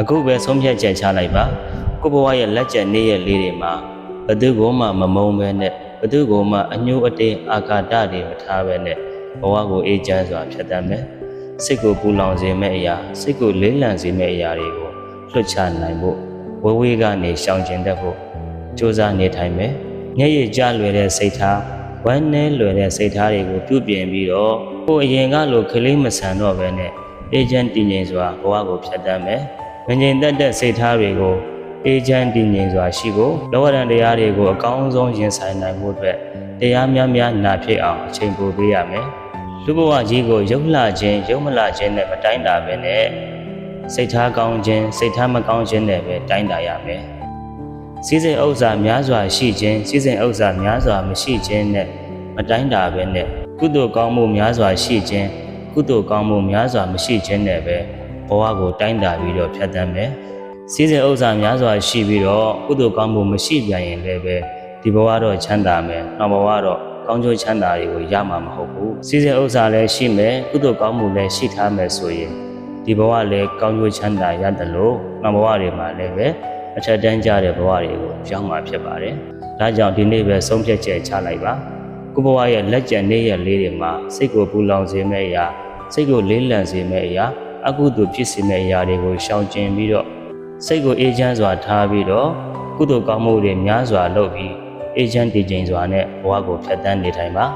အခုပဲဆုံးဖြတ်ချက်ချလိုက်ပါကိုဘဝရဲ့လက်ကျန်နေ့ရက်လေးတွေမှာဘသူကိုမှမမုန်းပဲနဲ့ဘသူကိုမှအညှိုးအတင်းအာဃာတတွေမထားပဲနဲ့ဘဝကိုအေးချမ်းစွာဖြတ်သန်းမယ်စိတ်ကိုပူလောင်စေမယ့်အရာစိတ်ကိုလေးလံစေမယ့်အရာတွေကိုလွတ်ချနိုင်ဖို့ဝေဝေးကနေရှောင်ကျဉ်တတ်ဖို့ကြိုးစားနေထိုင်မယ်မျက်ရည်ကျလွယ်တဲ့စိတ်ထားဝမ်းနည်းလွယ်တဲ့စိတ်ထားတွေကိုပြုပြင်ပြီးတော့ကိုယ်အရင်ကလိုခလေးမဆန်တော့ပဲနဲ့အေးချမ်းတည်ငြိမ်စွာဘဝကိုဖြတ်သန်းမယ်ငြိမ်သက်တဲ့စိတ်ထားတွေကိုအေးချမ်းတည်ငြိမ်စွာရှိဖို့လောကဓာတ်တရားတွေကိုအကောင်းဆုံးရင်ဆိုင်နိုင်ဖို့အတွက်တရားများများနာဖြစ်အောင်အချိန်ပိုပေးရမယ်လူဘဝကြီးကိုရုပ်လှခြင်းရုပ်မလှခြင်းနဲ့မတိုင်းတာပဲနဲ့စိတ်ထားကောင်းခြင်းစိတ်ထားမကောင်းခြင်းနဲ့ပဲတိုင်းတာရမယ်စီးစိမ်ဥစ္စာများစွာရှိခြင်းစီးစိမ်ဥစ္စာများစွာမရှိခြင်းနဲ့မတိုင်းတာပဲနဲ့ကုသိုလ်ကောင်းမှုများစွာရှိခြင်းကုသိုလ်ကောင်းမှုများစွာမရှိခြင်းနဲ့ပဲဘဝကိုတိုင်းတာပြီးတော့ဖြတ်သန်းမယ်စီးစိမ်ဥစ္စာများစွာရှိပြီးတော့ကုသိုလ်ကောင်းမှုမရှိပြန်ရင်လည်းပဲဒီဘဝတော့ချမ်းသာမယ်နောက်ဘဝတော့ကောင်းကျိုးချမ်းသာတွေကိုရမှာမဟုတ်ဘူးစီးစိမ်ဥစ္စာလည်းရှိမယ်ကုသိုလ်ကောင်းမှုလည်းရှိထားမယ်ဆိုရင်ဒီဘဝလည်းကောင်းကျိုးချမ်းသာရတယ်လို့နောက်ဘဝတွေမှာလည်းပဲအထက်တန်းကြတဲ့ဘဝတွေကိုရောက်မှာဖြစ်ပါတယ်ဒါကြောင့်ဒီနေ့ပဲဆုံးဖြတ်ချက်ချလိုက်ပါကိုဘဝရဲ့လက်ကျန်နေ့ရက်လေးတွေမှာစိတ်ကိုပူလောင်စေမယ့်အရာစိတ်ကိုလေးလံစေမယ့်အရာအကုသိုလ်ဖြစ်စေမယ့်အရာတွေကိုရှောင်ကျဉ်ပြီးတော့စိတ်ကိုအေးချမ်းစွာထားပြီးတော့ကုသိုလ်ကောင်းမှုတွေများစွာလုပ်ပြီးအေးချမ်းတည်ငြိမ်စွာနဲ့ဘဝကိုဖြတ်သန်းနေထိုင်ပါ